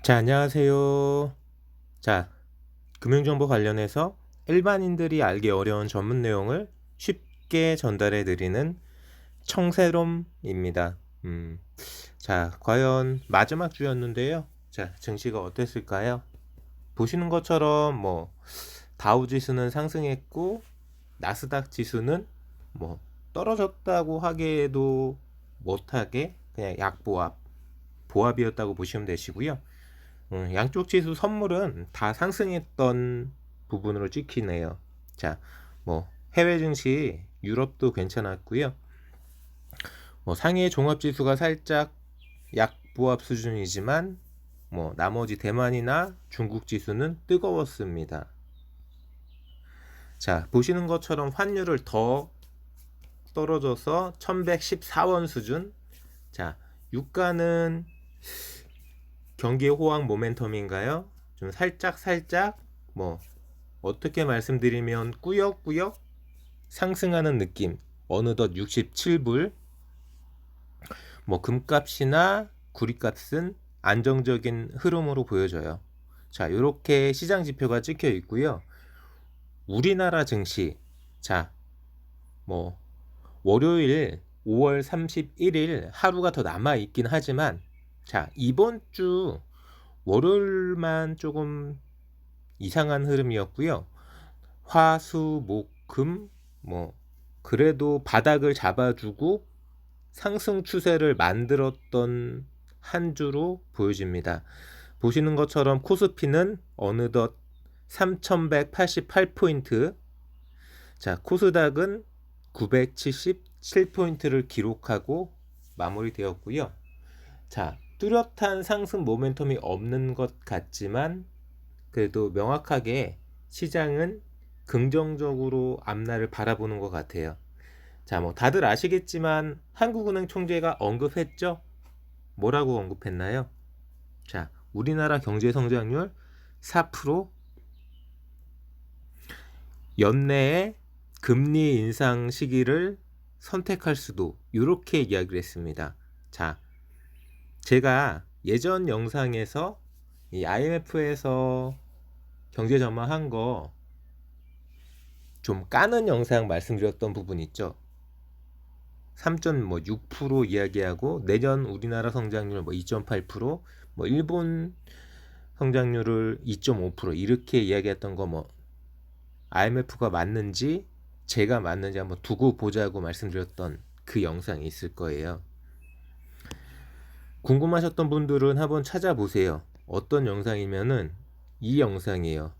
자, 안녕하세요. 자, 금융정보 관련해서 일반인들이 알기 어려운 전문 내용을 쉽게 전달해 드리는 청새롬입니다. 자, 과연 마지막 주였는데요. 자, 증시가 어땠을까요? 보시는 것처럼 다우 지수는 상승했고 나스닥 지수는 뭐 떨어졌다고 하기에도 못하게 그냥 보합이었다고 보시면 되시고요. 양쪽 지수 선물은 다 상승했던 부분으로 찍히네요. 자, 해외 증시 유럽도 괜찮았고요. 상해 종합 지수가 살짝 약보합 수준이지만 나머지 대만이나 중국 지수는 뜨거웠습니다. 자, 보시는 것처럼 환율을 더 떨어져서 1114원 수준. 자, 유가는 경기 호황 모멘텀인가요? 좀 살짝 어떻게 말씀드리면 꾸역꾸역 상승하는 느낌. 어느덧 67불. 금값이나 구리값은 안정적인 흐름으로 보여져요. 자, 이렇게 시장 지표가 찍혀 있고요. 우리나라 증시. 자, 월요일 5월 31일 하루가 더 남아 있긴 하지만 자, 이번 주 월요일만 조금 이상한 흐름이었고요. 화, 수, 목, 금 그래도 바닥을 잡아주고 상승 추세를 만들었던 한 주로 보여집니다. 보시는 것처럼 코스피는 어느덧 3188포인트, 자, 코스닥은 977포인트를 기록하고 마무리되었고요. 자, 뚜렷한 상승 모멘텀이 없는 것 같지만 그래도 명확하게 시장은 긍정적으로 앞날을 바라보는 것 같아요. 자, 다들 아시겠지만 한국은행 총재가 언급했죠? 뭐라고 언급했나요? 자, 우리나라 경제 성장률 4%, 연내에 금리 인상 시기를 선택할 수도, 이렇게 이야기를 했습니다. 자, 제가 예전 영상에서 이 IMF에서 경제 전망한 거 좀 까는 영상 말씀드렸던 부분 있죠. 3.6% 이야기하고 내년 우리나라 성장률 2.8%, 일본 성장률을 2.5% 이렇게 이야기했던 거 IMF가 맞는지 제가 맞는지 한번 두고 보자고 말씀드렸던 그 영상이 있을 거예요. 궁금하셨던 분들은 한번 찾아보세요. 어떤 영상이면은 이 영상이에요.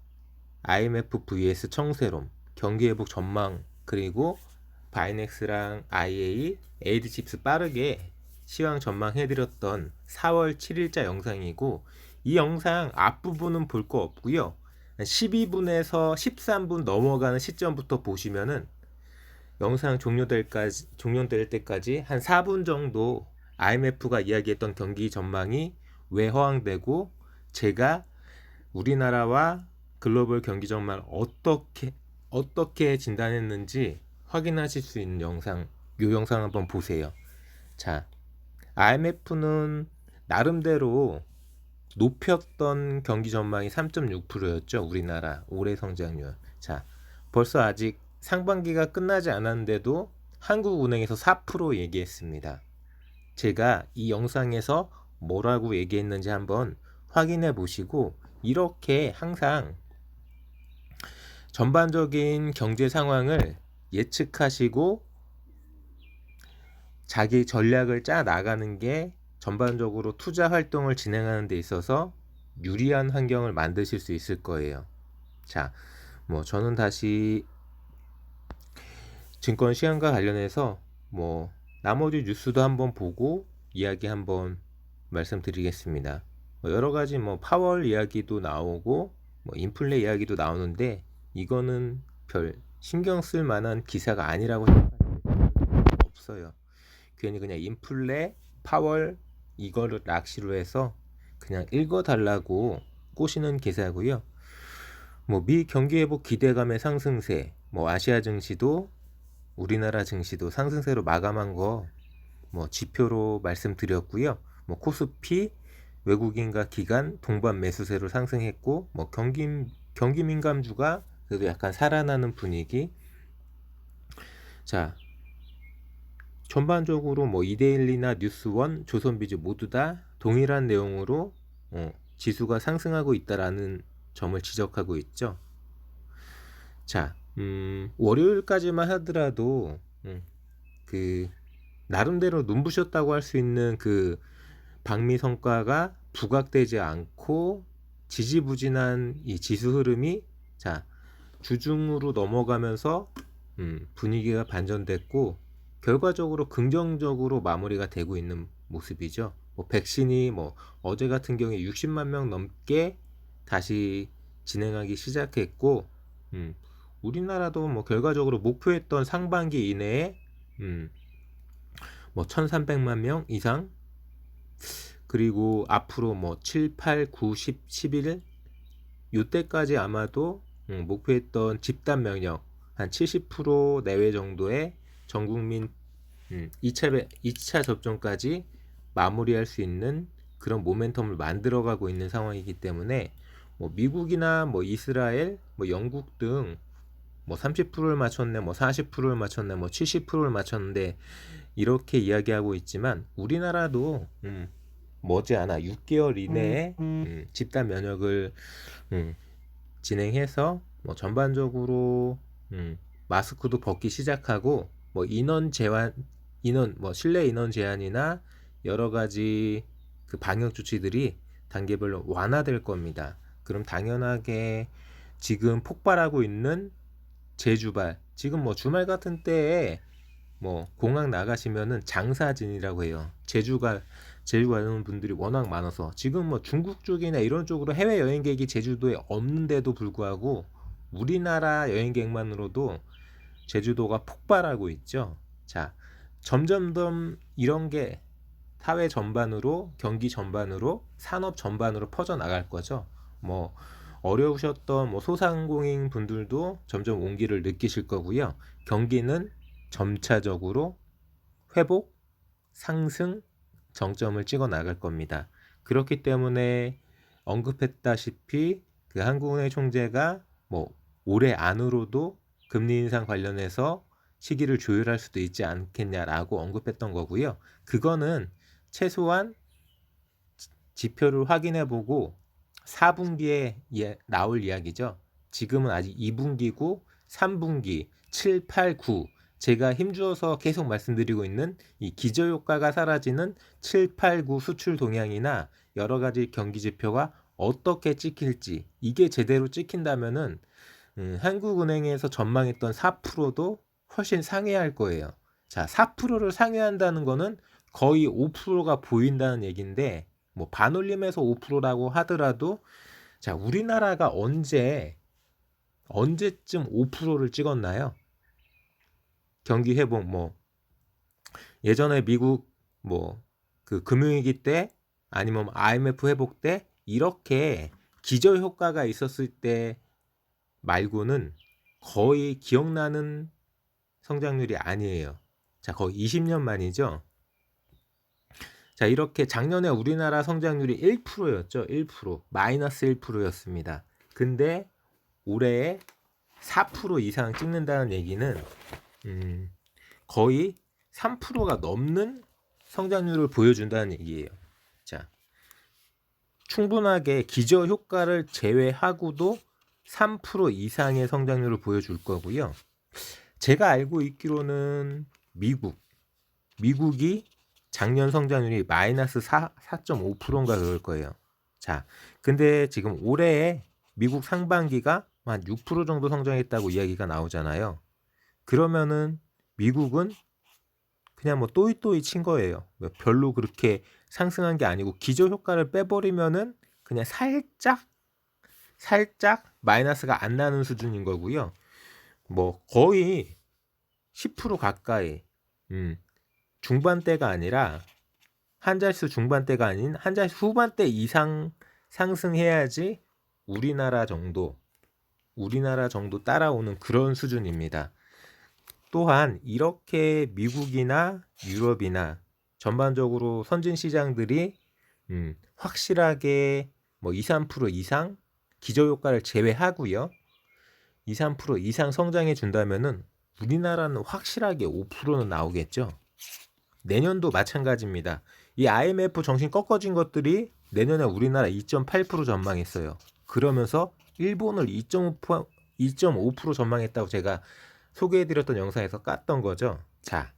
IMF vs 청새롬, 경기회복 전망, 그리고 바이넥스랑 IA, 에이드칩스 빠르게 시황 전망해드렸던 4월 7일자 영상이고, 이 영상 앞부분은 볼 거 없고요. 12분에서 13분 넘어가는 시점부터 보시면은 영상 종료될 때까지 한 4분 정도 IMF가 이야기했던 경기 전망이 왜 허황되고 제가 우리나라와 글로벌 경기 전망을 어떻게 진단했는지 확인하실 수 있는 영상, 이 영상 한번 보세요. 자, IMF는 나름대로 높였던 경기 전망이 3.6%였죠. 우리나라 올해 성장률. 자, 벌써 아직 상반기가 끝나지 않았는데도 한국은행에서 4% 얘기했습니다. 제가 이 영상에서 뭐라고 얘기했는지 한번 확인해 보시고, 이렇게 항상 전반적인 경제 상황을 예측하시고 자기 전략을 짜 나가는 게 전반적으로 투자 활동을 진행하는 데 있어서 유리한 환경을 만드실 수 있을 거예요. 자, 저는 다시 증권 시황과 관련해서 나머지 뉴스도 한번 보고 이야기 한번 말씀드리겠습니다. 여러 가지 파월 이야기도 나오고 인플레 이야기도 나오는데 이거는 별 신경 쓸 만한 기사가 아니라고 생각하시는 분들은 없어요. 괜히 그냥 인플레, 파월 이거를 낚시로 해서 그냥 읽어달라고 꼬시는 기사고요. 미 경기 회복 기대감의 상승세, 아시아 증시도 우리나라 증시도 상승세로 마감한 거 지표로 말씀드렸고요. 코스피 외국인과 기관 동반 매수세로 상승했고, 뭐 경기 민감주가 그래도 약간 살아나는 분위기. 자, 전반적으로 뭐 이데일리나 뉴스원, 조선비즈 모두 다 동일한 내용으로 지수가 상승하고 있다라는 점을 지적하고 있죠. 자, 월요일까지만 하더라도 그 나름대로 눈부셨다고 할 수 있는 그 방미 성과가 부각되지 않고 지지부진한 이 지수 흐름이 자 주중으로 넘어가면서 분위기가 반전됐고 결과적으로 긍정적으로 마무리가 되고 있는 모습이죠. 뭐 백신이 뭐 어제 같은 경우에 60만 명 넘게 다시 진행하기 시작했고 우리나라도 뭐 결과적으로 목표했던 상반기 이내에 뭐 1300만 명 이상 그리고 앞으로 뭐 7, 8, 9, 10, 11 이때까지 아마도 목표했던 집단 면역 한 70% 내외 정도의 전 국민 2차 접종까지 마무리할 수 있는 그런 모멘텀을 만들어가고 있는 상황이기 때문에 뭐 미국이나 뭐 이스라엘, 뭐 영국 등 뭐 30%를 맞췄네, 뭐 40%를 맞췄네, 뭐 70%를 맞췄는데 이렇게 이야기하고 있지만 우리나라도 머지않아 6개월 이내에 집단 면역을 진행해서 뭐 전반적으로 마스크도 벗기 시작하고 뭐 인원 뭐 실내 인원 제한이나 여러 가지 그 방역 조치들이 단계별로 완화될 겁니다. 그럼 당연하게 지금 폭발하고 있는 제주발 지금 뭐 주말 같은 때에 뭐 공항 나가시면은 장사진이라고 해요. 제주 가는 분들이 워낙 많아서 지금 뭐 중국 쪽이나 이런 쪽으로 해외 여행객이 제주도에 없는데도 불구하고 우리나라 여행객만으로도 제주도가 폭발하고 있죠. 자, 점점점 이런 게 사회 전반으로 경기 전반으로 산업 전반으로 퍼져 나갈 거죠. 뭐 어려우셨던 뭐 소상공인 분들도 점점 온기를 느끼실 거고요. 경기는 점차적으로 회복, 상승, 정점을 찍어 나갈 겁니다. 그렇기 때문에 언급했다시피 그 한국은행 총재가 뭐 올해 안으로도 금리 인상 관련해서 시기를 조율할 수도 있지 않겠냐라고 언급했던 거고요. 그거는 최소한 지표를 확인해 보고 4분기에 나올 이야기죠. 지금은 아직 2분기고 3분기 7, 8, 9 제가 힘주어서 계속 말씀드리고 있는 이 기저효과가 사라지는 7, 8, 9 수출 동향이나 여러 가지 경기 지표가 어떻게 찍힐지 이게 제대로 찍힌다면은 한국은행에서 전망했던 4%도 훨씬 상회할 거예요. 자, 4%를 상회한다는 거는 거의 5%가 보인다는 얘기인데 뭐 반올림에서 5%라고 하더라도 자, 우리나라가 언제쯤 5%를 찍었나요? 경기 회복 뭐 예전에 미국 뭐 그 금융위기 때 아니면 IMF 회복 때 이렇게 기저 효과가 있었을 때 말고는 거의 기억나는 성장률이 아니에요. 자, 거의 20년 만이죠. 자, 이렇게 작년에 우리나라 성장률이 1%였죠. 1%. 마이너스 1%였습니다. 근데 올해 4% 이상 찍는다는 얘기는 거의 3%가 넘는 성장률을 보여준다는 얘기예요. 자, 충분하게 기저 효과를 제외하고도 3% 이상의 성장률을 보여줄 거고요. 제가 알고 있기로는 미국이 작년 성장률이 마이너스 4.5%인가 그럴 거예요. 자, 근데 지금 올해 미국 상반기가 한 6% 정도 성장했다고 이야기가 나오잖아요. 그러면은 미국은 그냥 뭐 또이또이 친 거예요. 별로 그렇게 상승한 게 아니고 기저 효과를 빼버리면은 그냥 살짝 마이너스가 안 나는 수준인 거고요. 뭐 거의 10% 가까이 중반대가 아니라 한 자릿수 중반대가 아닌 한 자릿수 후반대 이상 상승해야지 우리나라 정도 따라오는 그런 수준입니다. 또한 이렇게 미국이나 유럽이나 전반적으로 선진 시장들이 확실하게 뭐 2, 3% 이상 기저효과를 제외하고요. 2, 3% 이상 성장해 준다면은 우리나라는 확실하게 5%는 나오겠죠. 내년도 마찬가지입니다. 이 IMF 정신 꺾어진 것들이 내년에 우리나라 2.8% 전망했어요. 그러면서 일본을 2.5% 전망했다고 제가 소개해드렸던 영상에서 깠던 거죠. 자,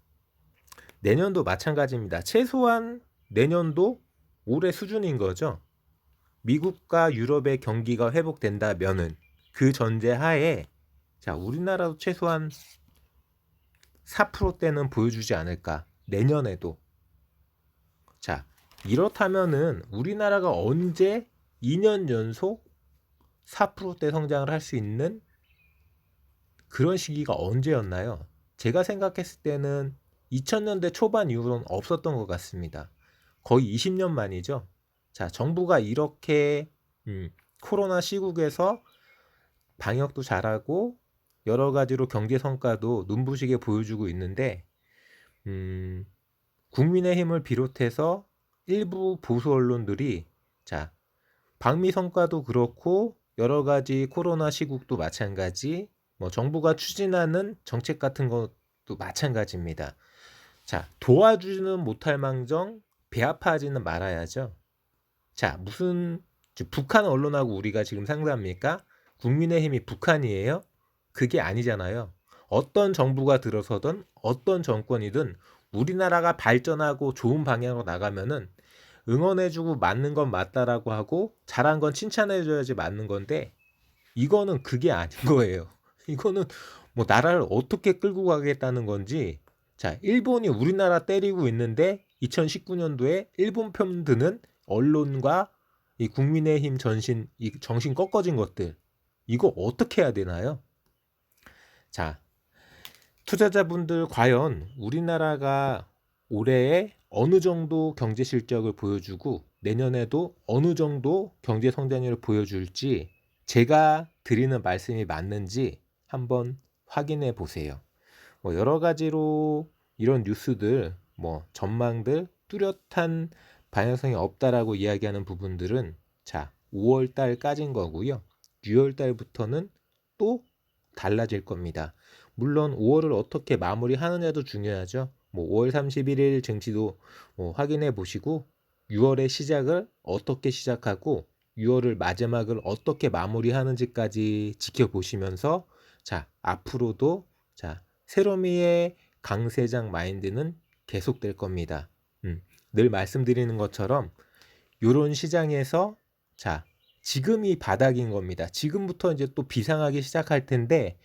내년도 마찬가지입니다. 최소한 내년도 올해 수준인 거죠. 미국과 유럽의 경기가 회복된다면은 그 전제하에 자, 우리나라도 최소한 4%대는 보여주지 않을까. 내년에도. 자, 이렇다면은 우리나라가 언제 2년 연속 4%대 성장을 할 수 있는 그런 시기가 언제였나요? 제가 생각했을 때는 2000년대 초반 이후로는 없었던 것 같습니다. 거의 20년 만이죠. 자, 정부가 이렇게 코로나 시국에서 방역도 잘하고 여러 가지로 경제 성과도 눈부시게 보여주고 있는데 국민의힘을 비롯해서 일부 보수 언론들이 자, 방미 성과도 그렇고 여러 가지 코로나 시국도 마찬가지 뭐 정부가 추진하는 정책 같은 것도 마찬가지입니다. 자, 도와주지는 못할 망정 배아파하지는 말아야죠. 자, 무슨 북한 언론하고 우리가 지금 상대합니까? 국민의힘이 북한이에요? 그게 아니잖아요. 어떤 정부가 들어서든 어떤 정권이든 우리나라가 발전하고 좋은 방향으로 나가면은 응원해주고 맞는 건 맞다라고 하고 잘한 건 칭찬해줘야지 맞는 건데 이거는 그게 아닌 거예요. 이거는 뭐 나라를 어떻게 끌고 가겠다는 건지 자, 일본이 우리나라 때리고 있는데 2019년도에 일본 편 드는 언론과 이 국민의힘 전신 이 정신 꺾어진 것들 이거 어떻게 해야 되나요? 자, 투자자분들 과연 우리나라가 올해에 어느 정도 경제 실적을 보여주고 내년에도 어느 정도 경제 성장률을 보여줄지 제가 드리는 말씀이 맞는지 한번 확인해 보세요. 뭐 여러 가지로 이런 뉴스들, 뭐 전망들 뚜렷한 방향성이 없다라고 이야기하는 부분들은 자, 5월 달까지인 거고요. 6월 달부터는 또 달라질 겁니다. 물론 5월을 어떻게 마무리하느냐도 중요하죠. 뭐 5월 31일 증시도 뭐 확인해 보시고 6월의 시작을 어떻게 시작하고 6월을 마지막을 어떻게 마무리하는지까지 지켜보시면서 자, 앞으로도 자, 세로미의 강세장 마인드는 계속될 겁니다. 늘 말씀드리는 것처럼 이런 시장에서 자, 지금이 바닥인 겁니다. 지금부터 이제 또 비상하기 시작할 텐데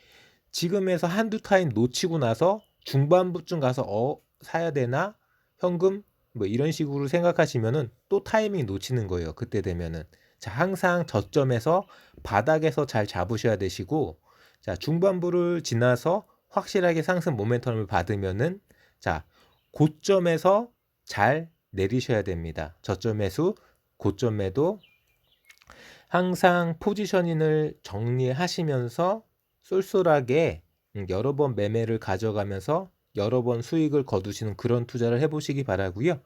지금에서 한두 타임 놓치고 나서 중반부쯤 가서 사야 되나? 현금? 뭐 이런 식으로 생각하시면은 또 타이밍 놓치는 거예요. 그때 되면은. 자, 항상 저점에서 바닥에서 잘 잡으셔야 되시고 자, 중반부를 지나서 확실하게 상승 모멘텀을 받으면은 자, 고점에서 잘 내리셔야 됩니다. 저점 매수, 고점 매도 항상 포지셔닝을 정리하시면서 쏠쏠하게 여러 번 매매를 가져가면서 여러 번 수익을 거두시는 그런 투자를 해보시기 바라고요.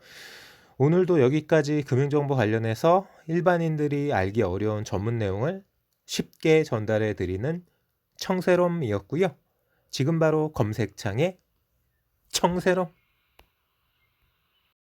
오늘도 여기까지 금융정보 관련해서 일반인들이 알기 어려운 전문 내용을 쉽게 전달해 드리는 청세롬이었고요. 지금 바로 검색창에 청세롬